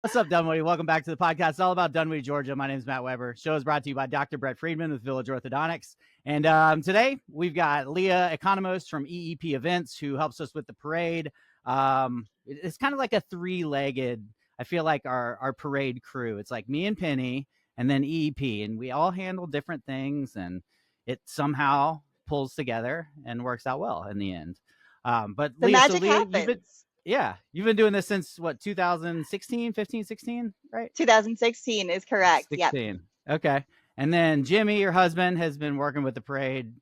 What's up, Dunwoody? Welcome back to the podcast. It's all about Dunwoody, Georgia. My name is Matt Weber. Show is brought to you by Dr. Brett Friedman with Village Orthodontics. And today we've got Leah Economos from EEP Events who helps us with the parade. It's kind of like a three-legged, I feel like our parade crew. It's like me and Penny and then EEP. And we all handle different things and it somehow pulls together and works out well in the end. But The Leah, magic happens. you've been doing this since what, 2016, 15, 16, right? 2016 is correct. Yep. 16. Okay. And then Jimmy, your husband, has been working with the parade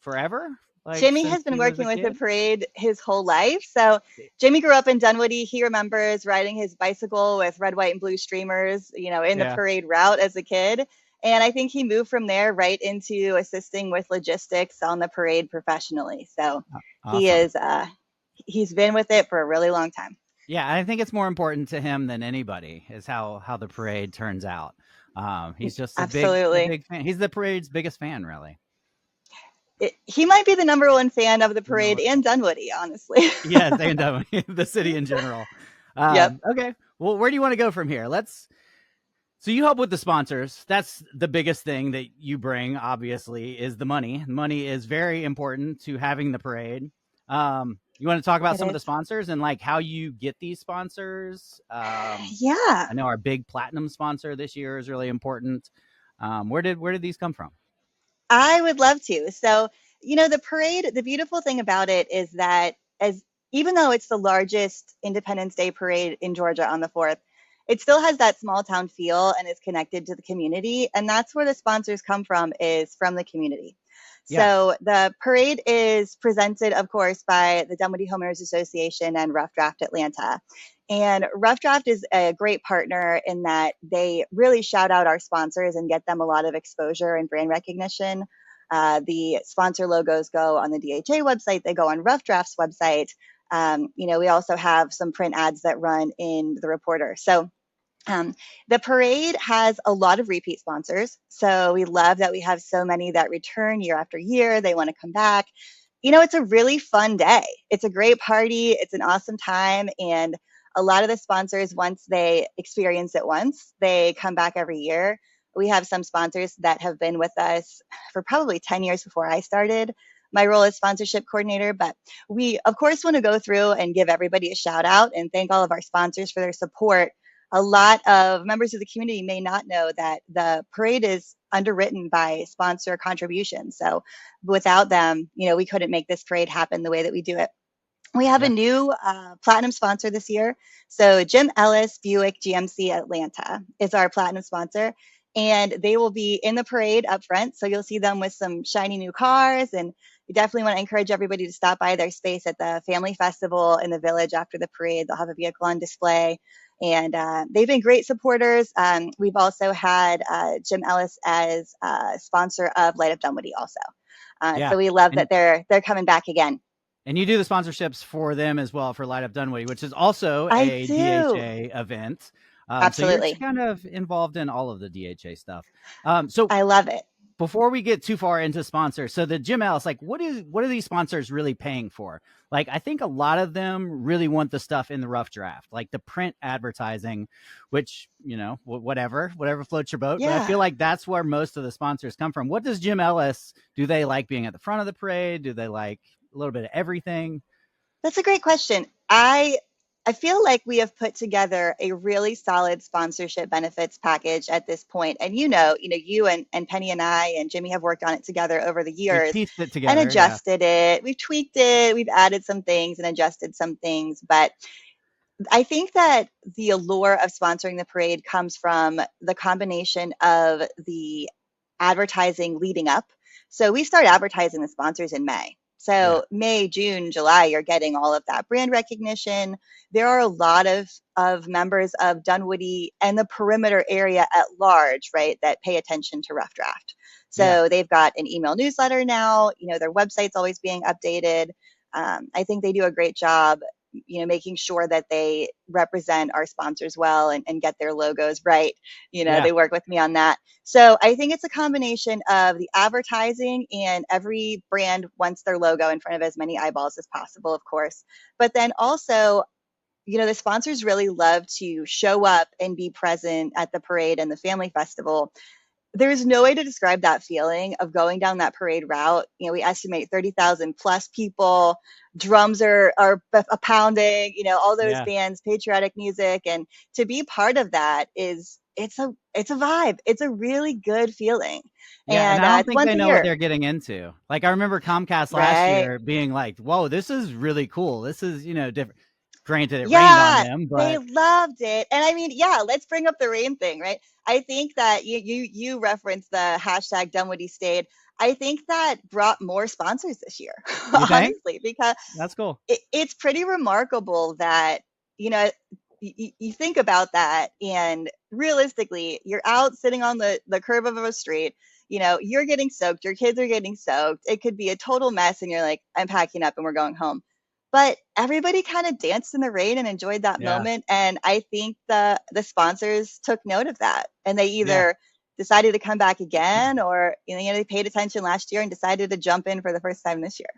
forever, like Jimmy since has been he was a working with the kid. parade his whole life. So Jimmy grew up in Dunwoody. He remembers riding his bicycle with red, white, and blue streamers, in the Yeah. parade route as a kid. And I think he moved from there right into assisting with logistics on the parade professionally. So he Awesome. is he's been with it for a really long time. Yeah, I think it's more important to him than anybody is how the parade turns out. He's just a Absolutely. big fan. He's the parade's biggest fan, really. He might be the number one fan of the parade No, and Dunwoody, honestly. yes, and the city in general. Yep. Okay. Well, where do you want to go from here? So you help with the sponsors. That's the biggest thing that you bring, obviously, is the money. Money is very important to having the parade. You want to talk about It some of the is. sponsors and like how you get these sponsors? Yeah. I know our big platinum sponsor this year is really important. Where did these come from? I would love to. So, the parade, the beautiful thing about it is that as even though it's the largest Independence Day parade in Georgia on the 4th, it still has that small town feel and is connected to the community. And that's where the sponsors come from, is from the community. Yeah. So the parade is presented, of course, by the Dunwoody Homeowners Association and Rough Draft Atlanta. And Rough Draft is a great partner in that they really shout out our sponsors and get them a lot of exposure and brand recognition. The sponsor logos go on the DHA website, they go on Rough Draft's website. We also have some print ads that run in the Reporter. So the parade has a lot of repeat sponsors. So we love that we have so many that return year after year. They want to come back. It's a really fun day. It's a great party. It's an awesome time. And a lot of the sponsors, once they experience it once, they come back every year. We have some sponsors that have been with us for probably 10 years before I started my role as sponsorship coordinator. But we, of course, want to go through and give everybody a shout out and thank all of our sponsors for their support. A lot of members of the community may not know that the parade is underwritten by sponsor contributions. So without them, we couldn't make this parade happen the way that we do it. We have a Yeah. new platinum sponsor this year. So Jim Ellis Buick GMC Atlanta is our platinum sponsor. And they will be in the parade up front. So you'll see them with some shiny new cars. And we definitely want to encourage everybody to stop by their space at the Family Festival in the Village after the parade. They'll have a vehicle on display. And they've been great supporters. We've also had Jim Ellis as a sponsor of Light Up Dunwoody also. Yeah. So we love And that they're coming back again. and you do the sponsorships for them as well for Light Up Dunwoody, which is also I a do. DHA event. So you're Absolutely. kind of involved in all of the DHA stuff. So I love it. before we get too far into sponsors, so the Jim Ellis, like what are these sponsors really paying for? Like I think a lot of them really want the stuff in the rough draft, like the print advertising, which whatever floats your boat. But I feel Yeah, like that's where most of the sponsors come from. What does Jim Ellis? Do they like being at the front of the parade? Do they like a little bit of everything? that's a great question. I feel like we have put together a really solid sponsorship benefits package at this point. And you and Penny and I and Jimmy have worked on it together over the We years pieced it and together, yeah. adjusted it. We've tweaked it, we've added some things and adjusted some things. But I think that the allure of sponsoring the parade comes from the combination of the advertising leading up. So we start advertising the sponsors in May. Yeah. So May, June, July, you're getting all of that brand recognition. There are a lot of members of Dunwoody and the perimeter area at large, right, that pay attention to Rough Draft. Yeah. So they've got an email newsletter now. Their website's always being updated. I think they do a great job making sure that they represent our sponsors well and get their logos right. Yeah. They work with me on that. So I think it's a combination of the advertising, and every brand wants their logo in front of as many eyeballs as possible, of course. But then also the sponsors really love to show up and be present at the parade and the family festival. There's no way to describe that feeling of going down that parade route. We estimate 30,000 plus people. Drums are a pounding, all those Yeah. bands, patriotic music, and to be part of that it's a vibe. It's a really good feeling, Yeah, and and I don't it's think once they a know what year, they're getting into. Like I remember Comcast last right? year being like, "Whoa, this is really cool. This is, different." Granted, it rained on Yeah, them, they but loved it. And I mean, yeah, let's bring up the rain thing, right? I think that you referenced the hashtag Dunwoody stayed. I think that brought more sponsors this year, you think honestly, because that's cool? it's pretty remarkable that, you know, you think about that, and realistically, you're out sitting on the curb of a street, you're getting soaked, your kids are getting soaked. It could be a total mess, and you're like, I'm packing up and we're going home. But everybody kind of danced in the rain and enjoyed that Yeah, moment. And I think the sponsors took note of that, and they yeah. either decided to come back again, or they paid attention last year and decided to jump in for the first time this year.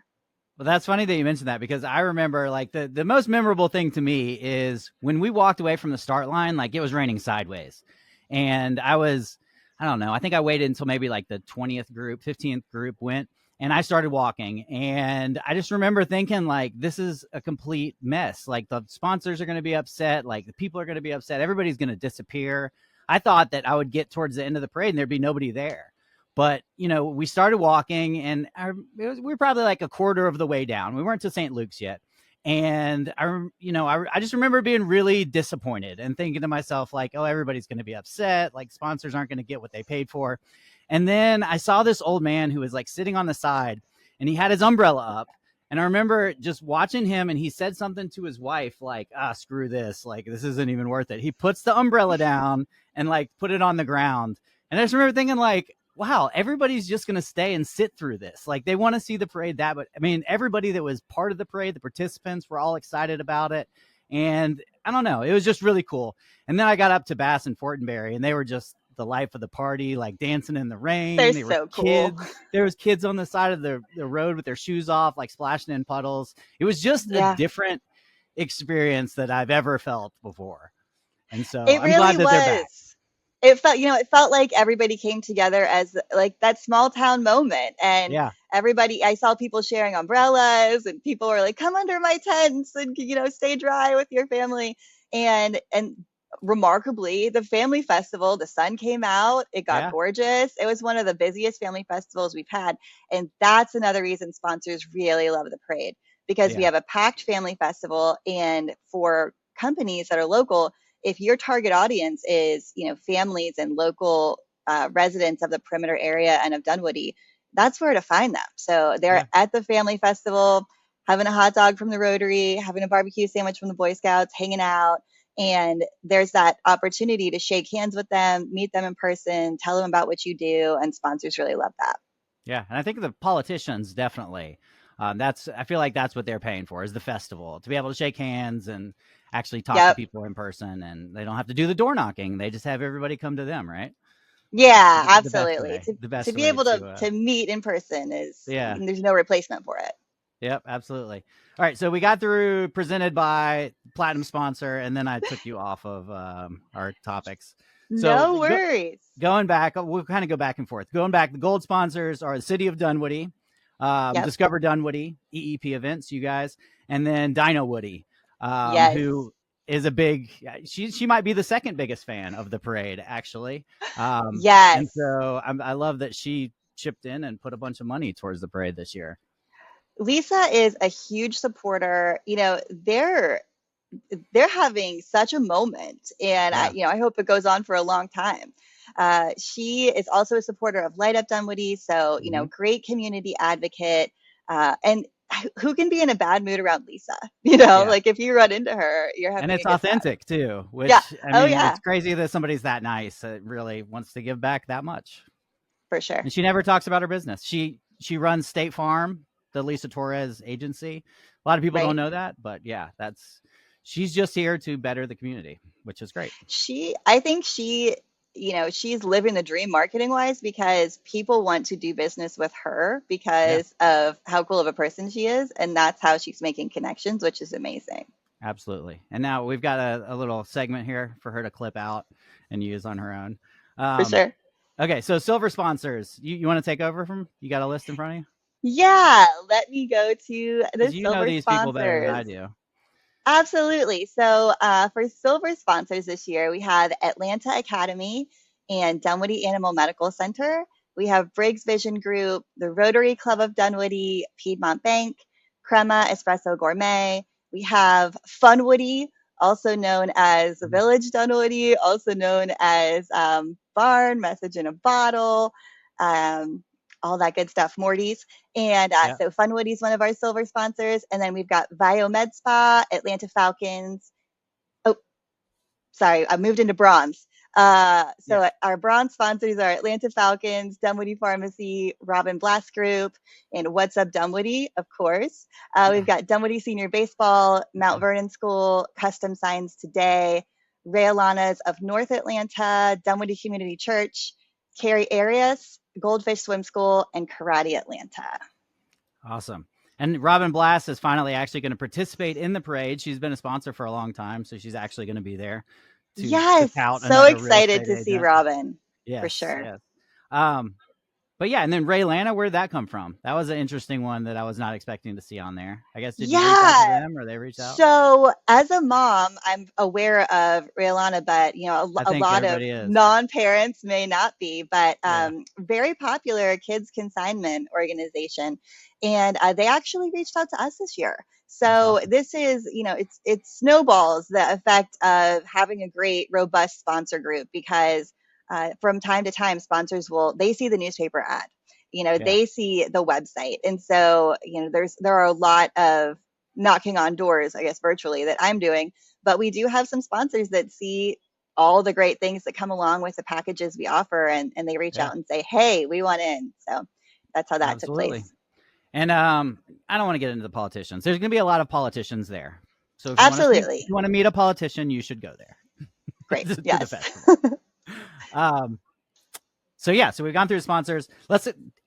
Well, that's funny that you mentioned that because I remember like the most memorable thing to me is when we walked away from the start line, like it was raining sideways. And I don't know, I think I waited until maybe like the 20th group, 15th group went and I started walking. And I just remember thinking like, this is a complete mess. Like the sponsors are going to be upset. Like the people are going to be upset. Everybody's going to disappear. I thought that I would get towards the end of the parade and there'd be nobody there. But we started walking, and we were probably like a quarter of the way down. We weren't to St. Luke's yet, and I just remember being really disappointed and thinking to myself like, oh, everybody's going to be upset. Like sponsors aren't going to get what they paid for. And then I saw this old man who was like sitting on the side, and he had his umbrella up. And I remember just watching him, and he said something to his wife like, screw this. Like, this isn't even worth it. He puts the umbrella down and like put it on the ground. And I just remember thinking like, wow, everybody's just going to stay and sit through this. Like they want to see the parade but I mean, everybody that was part of the parade, the participants were all excited about it. And I don't know, it was just really cool. And then I got up to Bass and Fortenberry, and they were just the life of the party, like dancing in the rain. They're They were so cool. kids. There was kids on the side of the road with their shoes off, like splashing in puddles. It was just a Yeah, different experience that I've ever felt before. And so it I'm glad really that they're back. was. It felt like everybody came together as like that small town moment. And Yeah. I saw people sharing umbrellas, and people were like, come under my tents and, stay dry with your family. And remarkably, the family festival, the sun came out, it got Yeah. gorgeous. It was one of the busiest family festivals we've had. And that's another reason sponsors really love the parade, because we Yeah. have a packed family festival. And for companies that are local, if your target audience is, families and local residents of the perimeter area and of Dunwoody, that's where to find them. So they're Yeah. at the family festival, having a hot dog from the Rotary, having a barbecue sandwich from the Boy Scouts, hanging out. And there's that opportunity to shake hands with them, meet them in person, tell them about what you do. And sponsors really love that. Yeah, and I think the politicians definitely. I feel like that's what they're paying for is the festival to be able to shake hands and actually talk to Yep. people in person, and they don't have to do the door knocking. They just have everybody come to them, right? Yeah, The best absolutely. way. To The to best be way able to to. to meet in person is, Yeah. there's no replacement for it. Yep. Absolutely. All right. So we got through presented by Platinum sponsor, and then I took you off of our topics. So No worries. going back, we'll kind of go back and forth. Going back, the gold sponsors are the City of Dunwoody, Yep. Discover Dunwoody, EEP events, you guys, and then Dino Woody, Yes. who is a big. She might be the second biggest fan of the parade, actually. And Yes. so I love that she chipped in and put a bunch of money towards the parade this year. Lisa is a huge supporter. They're having such a moment, and Yeah, I hope it goes on for a long time. She is also a supporter of Light Up Dunwoody, so hmm great community advocate. And who can be in a bad mood around Lisa? yeah. Like if you run into her, you're And having a it's good time. authentic too, Yeah. which I Oh mean, yeah, it's crazy that somebody's that nice that really wants to give back that much. for sure. And she never talks about her business. She runs State Farm, the Lisa Torres agency. A lot of people don't Right. know that, but yeah, she's just here to better the community, which is great. I think she's living the dream marketing wise, because people want to do business with her Yeah, because of how cool of a person she is. And that's how she's making connections, which is amazing. Absolutely. And now we've got a little segment here for her to clip out and use on her own. For sure. Okay, so silver sponsors. You want to take over from? You got a list in front of you? Yeah, let me go to the Because you know silver these people better than I sponsors. do. Absolutely. So for silver sponsors this year, we have Atlanta Academy and Dunwoody Animal Medical Center. We have Briggs Vision Group, the Rotary Club of Dunwoody, Piedmont Bank, Crema Espresso Gourmet. We have Funwoody, also known as Mhm. Village Dunwoody, also known as Barn, Message in a Bottle, um, all that good stuff, Morty's. And Yeah. so Funwoody is one of our silver sponsors. And then we've got Biomed Spa, Atlanta Falcons. Oh, sorry, I moved into bronze. Yeah. So our bronze sponsors are Atlanta Falcons, Dunwoody Pharmacy, Robin Blast Group, and What's Up Dunwoody, of course. We've Yeah. got Dunwoody Senior Baseball, Mount Vernon School, Custom Signs Today, Ray Alanas of North Atlanta, Dunwoody Community Church, Carrie Arias, Goldfish Swim School, and Karate Atlanta. Awesome. And Robin Blast is finally actually going to participate in the parade. She's been a sponsor for a long time, so she's actually going to be there to Yes, tout so another real excited estate to see agent. Robin, for Yes, sure. yes. Um, but yeah, and then Ray Lana, where did that come from? That was an interesting one that I was not expecting to see on there. I guess did you reach out to Yeah. them or they reach out? So as a mom, I'm aware of Raylana, but I a think lot of everybody is. non-parents may not be. But Yeah, very popular kids consignment organization, and they actually reached out to us this year. that's So awesome. this is, it's snowballs the effect of having a great, robust sponsor group because from time to time, sponsors will they see the newspaper ad, Yeah, they see the website, and so there are a lot of knocking on doors, I guess, virtually that I'm doing. But we do have some sponsors that see all the great things that come along with the packages we offer, and they reach yeah, out and say, hey, we want in. So that's how that took absolutely. place. And I don't want to get into the politicians. There's going to be a lot of politicians there. So if Absolutely. you want to meet a politician, you should go there Great. to the Yes. festival. Um, so yeah, so we've gone through the sponsors. I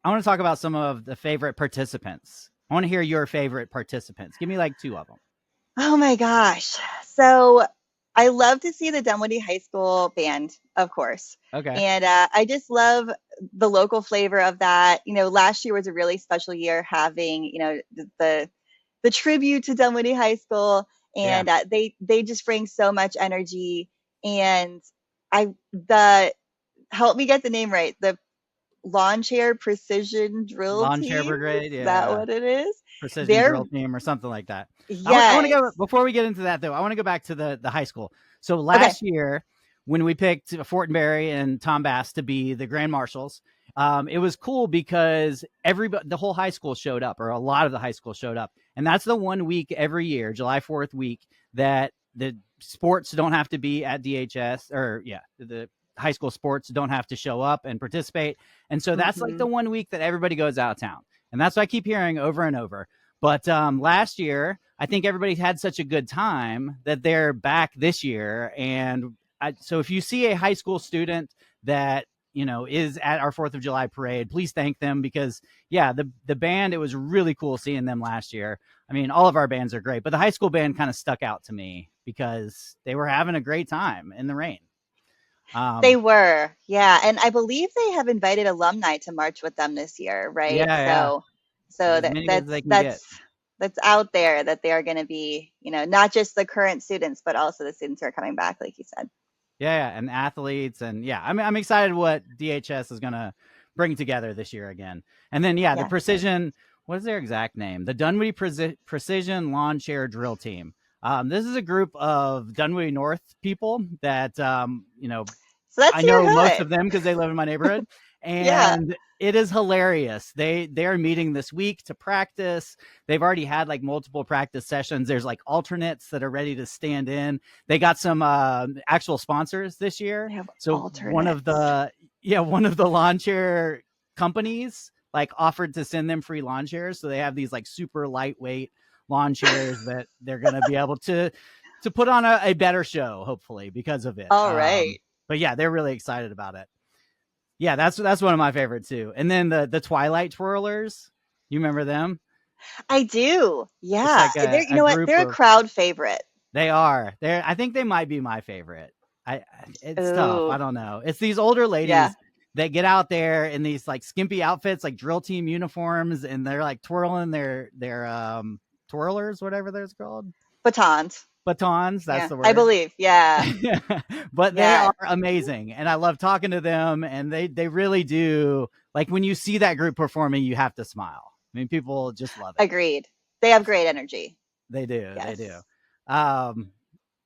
want to talk about some of the favorite participants. I want to hear your favorite participants. Give me like two of them. Oh my gosh. So I love to see the Dunwoody High School band, of course. Okay. And I just love the local flavor of that. Last year was a really special year having, the tribute to Dunwoody High School, Yeah. and they just bring so much energy. And the help me get the name right, the lawn chair precision drill Lawn chair team. brigade. Is that Yeah. what it is? Precision They're drill team or something like that. I want to yes. go before we get into that though. I want to go back to the high school. So Okay. last year when we picked Fortenberry and Tom Bass to be the grand marshals, it was cool because the whole high school showed up, or a lot of the high school showed up, and that's the one week every year, July 4th week, that the sports don't have to be at DHS, or yeah, the high school sports don't have to show up and participate, and so that's like Hmm. the one week that everybody goes out of town. And that's what I keep hearing over and over. But last year, I think everybody had such a good time that they're back this year. And so if you see a high school student that is at our 4th of July parade, please thank them because yeah, the band, it was really cool seeing them last year. I mean, all of our bands are great, but the high school band kind of stuck out to me because they were having a great time in the rain. They Um, were, yeah, and I believe they have invited alumni to march with them this year, yeah, right? yeah, So as that many as they that's can get. that's out there that they are going to be, not just the current students, but also the students who are coming back, like you said. Yeah, and athletes, and yeah, I'm excited what DHS is gonna bring together this year again. And then yeah, the Yes. precision. What is their exact name? The Dunwoody Precision Lawn Chair Drill Team. This is a group of Dunwoody North people that So that's I your know most hood. of them because they live in my neighborhood, Yeah. and it is hilarious. They are meeting this week to practice. They've already had like multiple practice sessions. There's like alternates that are ready to stand in. They got some actual sponsors this year. They have So alternates. one of the lawn chair companies like offered to send them free lawn chairs. So they have these like super lightweight lawn chairs that they're going to be able to put on a better show, hopefully, because of it. All right. But yeah, they're really excited about it. Yeah, that's one of my favorites too. And then the Twilight Twirlers, you remember them? I do. It's Yeah. like They're, you a know what? group They're a of crowd favorite. They are. I think they might be my favorite. It's tough. I Ooh, don't know. It's these older yeah. ladies that get out there in these like skimpy outfits, like drill team uniforms, and they're like twirling their twirlers, whatever those called. Batons. Batons, that's Yeah, the I word. believe. Yeah. But they Yeah. are amazing, and I love talking to them, and they really do. Like when you see that group performing, you have to smile. I mean, people just love it. Agreed. They have great energy. They do. They Yes. do. Um,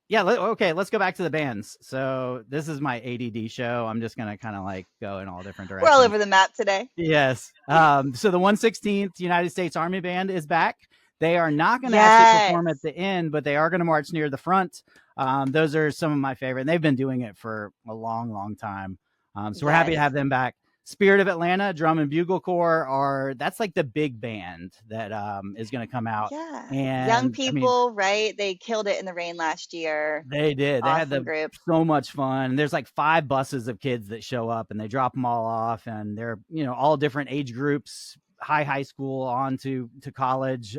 yeah. Okay. Let's go back to the bands. So this is my ADD show. I'm just gonna kind of like go in all different We're all directions. over the map today. Yes. So the 116th United States Army Band is back. They are not going to actually perform at Yes. the end, but they are going to march near the front. Those are some of my favorite. And they've been doing it for a long, long time. So we're happy to Yes. have them back. Spirit of Atlanta Drum and Bugle Corps that's like the big band that is going to come out. Yeah. Young And I mean, people, right? They killed it in the rain last year. they did. They had Awesome group. so much fun. There's like 5 buses of kids that show up, and they drop them all off, and they're all different age groups, high school on to college.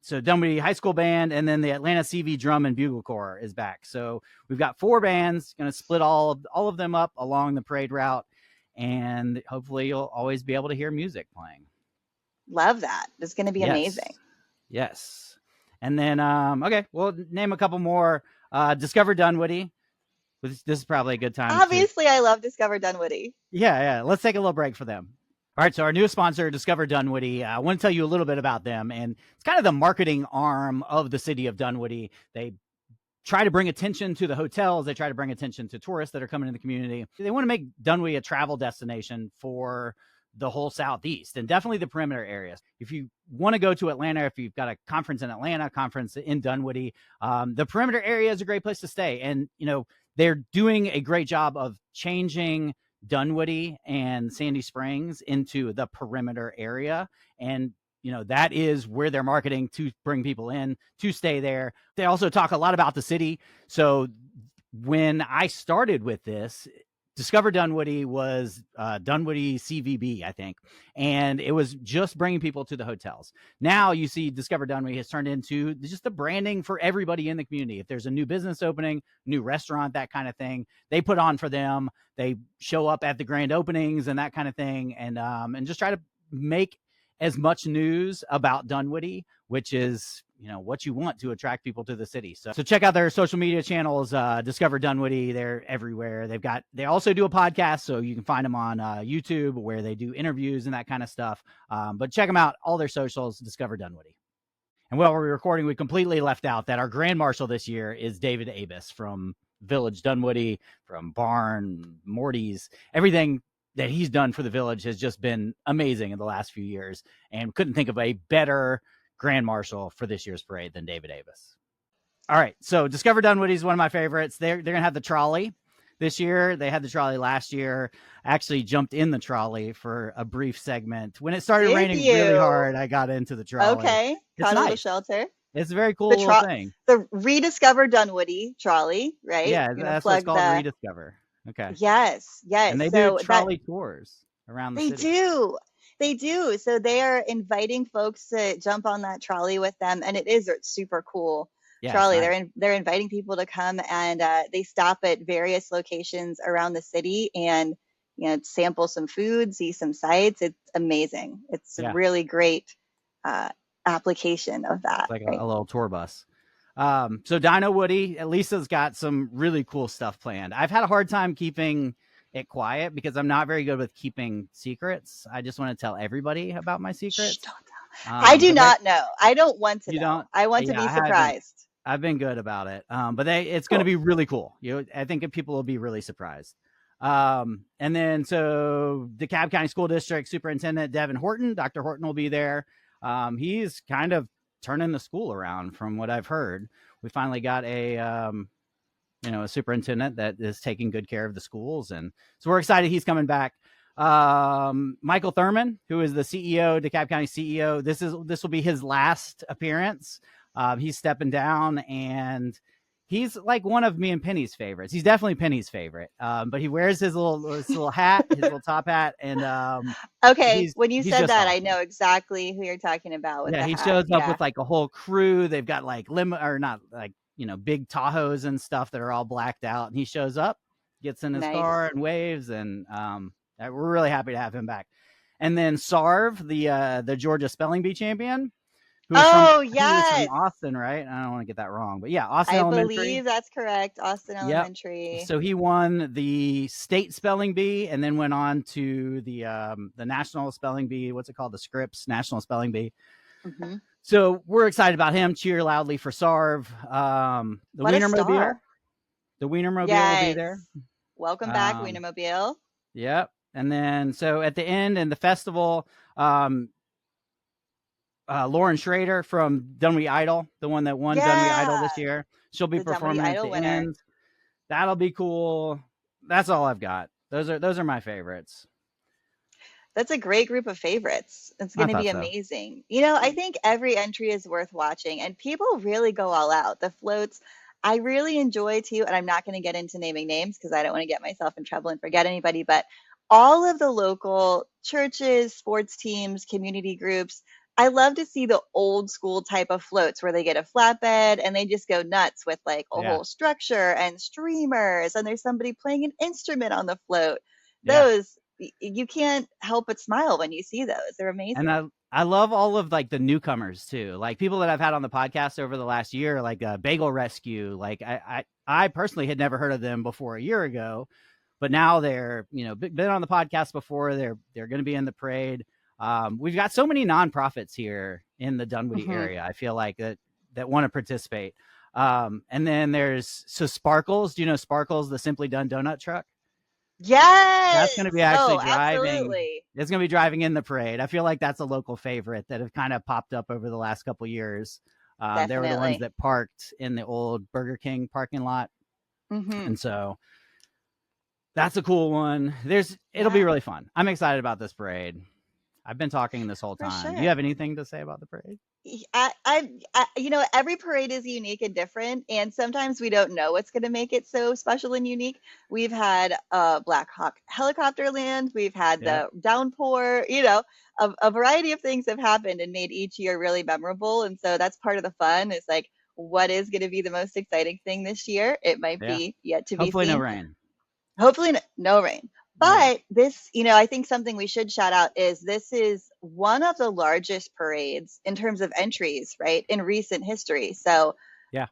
So Dunwoody High School Band, and then the Atlanta CV Drum and Bugle Corps is back. So we've got 4 bands, going to split all of them up along the parade route, and hopefully you'll always be able to hear music playing. Love that. It's going to be Yes. amazing. Yes. And then, okay, we'll name a couple more. Discover Dunwoody. This is probably a good time. Obviously, I love Discover Dunwoody. Yeah. Let's take a little break for them. All right, so our newest sponsor, Discover Dunwoody. I want to tell you a little bit about them, and it's kind of the marketing arm of the city of Dunwoody. They try to bring attention to the hotels. They try to bring attention to tourists that are coming in the community. They want to make Dunwoody a travel destination for the whole Southeast and definitely the perimeter areas. If you want to go to Atlanta, if you've got a conference in Atlanta, conference in Dunwoody, the perimeter area is a great place to stay. And, they're doing a great job of changing Dunwoody and Sandy Springs into the perimeter area. And, that is where they're marketing to bring people in to stay there. They also talk a lot about the city. So when I started with this, Discover Dunwoody was Dunwoody CVB, I think. And it was just bringing people to the hotels. Now you see Discover Dunwoody has turned into just the branding for everybody in the community. If there's a new business opening, new restaurant, that kind of thing, they put on for them. They show up at the grand openings and that kind of thing. And just try to make as much news about Dunwoody, which is what you want to attract people to the city. So check out their social media channels, Discover Dunwoody. They're everywhere. They also do a podcast, so you can find them on YouTube where they do interviews and that kind of stuff. But check them out. All their socials, Discover Dunwoody. And while we're recording, we completely left out that our Grand Marshal this year is David Abis from Village Dunwoody, from Barn, Morty's, everything that he's done for the village has just been amazing in the last few years, and couldn't think of a better Grand Marshal for this year's parade than David Abis. All right, so Discover Dunwoody is one of my favorites. They're going to have the trolley this year. They had the trolley last year. I actually jumped in the trolley for a brief segment. When it started raining really hard, I got into the trolley. Okay, caught a little shelter. It's a very cool little thing. The Rediscover Dunwoody trolley, right? Yeah, that's what it's called, Rediscover. Okay. Yes. And they do trolley tours around the city. They do. So they are inviting folks to jump on that trolley with them, and it's super cool. Yeah, trolley. Nice. They're inviting people to come, and they stop at various locations around the city and sample some food, see some sights. It's amazing. It's a really great application of that. It's like a little tour bus. So Dino Woody, Lisa's got some really cool stuff planned. I've had a hard time keeping it quiet because I'm not very good with keeping secrets. I just want to tell everybody about my secrets. I do not know. I don't want to know. Don't? I want to be surprised. I've been good about it. But it's going to be really cool. I think people will be really surprised. And then so DeKalb County School District Superintendent Devin Horton, Dr. Horton will be there. He's kind of turning the school around from what I've heard. We finally got a superintendent that is taking good care of the schools. And so we're excited he's coming back. Michael Thurman, who is the CEO, DeKalb County CEO, this will be his last appearance. He's stepping down, and He's like one of me and Penny's favorites. He's definitely Penny's favorite. But he wears his little hat, his little top hat, and Okay, he's when you he's said just that, I awesome. know exactly who you're talking about with Yeah, the he hat. shows up Yeah, with like a whole crew. They've got like or not like big Tahoes and stuff that are all blacked out. And he shows up, gets in his car nice. and waves, and we're really happy to have him back. And then Sarv, the Georgia spelling bee champion, who was from Oh, I think he was from yes. Austin, right? I don't want to get that wrong, but yeah, Austin I Elementary. believe that's correct. Austin Yep. Elementary. So he won the state spelling bee, and then went on to the national spelling bee. What's it called? The Scripps National Spelling Bee. Hmm. So we're excited about him. Cheer loudly for Sarv. The What a Wienermobile. star. The Wienermobile will be Yes. there. Welcome back, Um, Wienermobile. yep. And then so at the end in the festival, um, Lauren Schrader from Dunwoody Idol, the one that won Dunwoody Idol Yeah, this year, she'll be the Dunwoody performing at Idol the winner. end. That'll be cool. That's all I've got. Those are my favorites. That's a great group of favorites. It's I going to be thought so. amazing. I think every entry is worth watching, and people really go all out. The floats, I really enjoy too, and I'm not going to get into naming names because I don't want to get myself in trouble and forget anybody, but all of the local churches, sports teams, community groups, I love to see the old school type of floats where they get a flatbed and they just go nuts with like a Yeah. whole structure and streamers, and there's somebody playing an instrument on the float. Yeah. Those you can't help but smile when you see those. They're And amazing. I love all of like the newcomers too, like people that I've had on the podcast over the last year, like Bagel Rescue. Like I personally had never heard of them before a year ago, but now they're been on the podcast before. They're going to be in the parade. We've got so many nonprofits here in the Dunwoody Hmm. area. I feel like that want to participate. And then there's Sparkles. Do you know Sparkles, the Simply Done donut truck? That's going to be Yes. actually Oh, driving. absolutely. It's going to be driving in the parade. I feel like that's a local favorite that have kind of popped up over the last couple years. They were the ones Definitely. that parked in the old Burger King parking lot, Hmm. and so that's a cool one. It'll be Yeah, really fun. I'm excited about this parade. I've been talking this whole for time. Do you sure. have anything to say about the parade? Every parade is unique and different, and sometimes we don't know what's going to make it so special and unique. We've had Black Hawk helicopter land, we've had Yep. the downpour, a variety of things have happened and made each year really memorable. And so that's part of the fun. Is like, what is going to be the most exciting thing this year? It might Yeah. be yet to be Hopefully no seen. rain. Hopefully, no rain. Yeah. But this, I think something we should shout out is this is one of the largest parades in terms of entries, right, in recent history. So, Yeah.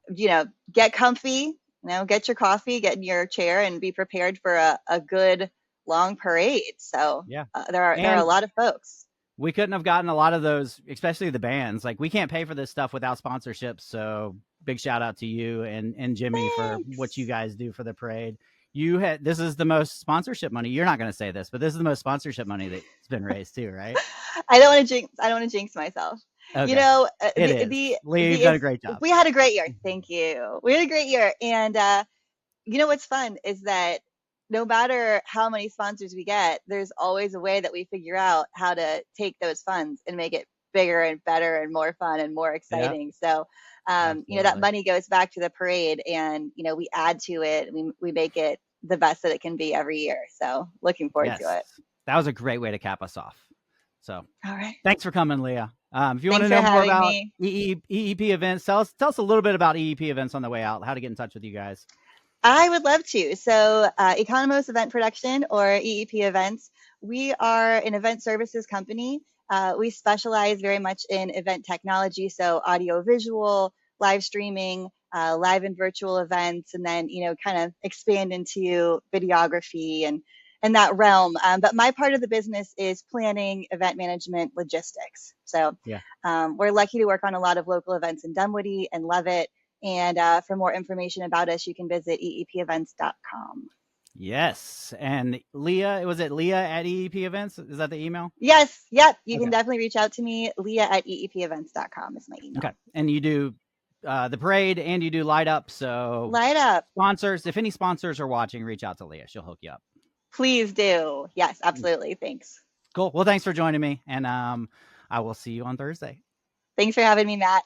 get comfy, get your coffee, get in your chair, and be prepared for a good long parade. So, Yeah. there are a And lot of folks. we couldn't have gotten a lot of those, especially the bands. Like we can't pay for this stuff without sponsorships. So big shout out to you and Jimmy for what you Thanks. guys do for the parade. This is the most sponsorship money. You're not going to say this, but this is the most sponsorship money that's been raised too, right? I don't want to jinx myself. Okay, it is. Leah, you've done a It's great job. we had a great year. Thank you. We had a great year, and what's fun is that no matter how many sponsors we get, there's always a way that we figure out how to take those funds and make it bigger and better and more fun and more Yeah, exciting. So, that absolutely. money goes back to the parade, and we add to it. We make it the best that it can be every year. So, looking forward to Yes, it. that was a great way to cap us off. So All right. thanks for coming, Leah. If you want to Thanks for know more having about me. EEP events, tell us a little bit about EEP events on the way out, how to get in touch with you guys. I would love to. So, Economos Event Production, or EEP Events, we are an event services company. We specialize very much in event technology, so audio visual, live streaming, live and virtual events, and then, kind of expand into videography and that realm. But my part of the business is planning, event management, logistics. So, Yeah. we're lucky to work on a lot of local events in Dunwoody and Levitt. And for more information about us, you can visit eepevents.com. Yes. And Leah, was it Leah at EEP Events? Is that the email? Yes, yep. You can Okay. definitely reach out to me. Leah at eepevents.com is my email. Okay. And you do the parade and you do light up. So Light up. sponsors, if any sponsors are watching, reach out to Leah. She'll hook you up. Please do. Yes, absolutely. Thanks. Cool. Well, thanks for joining me. And I will see you on Thursday. Thanks for having me, Matt.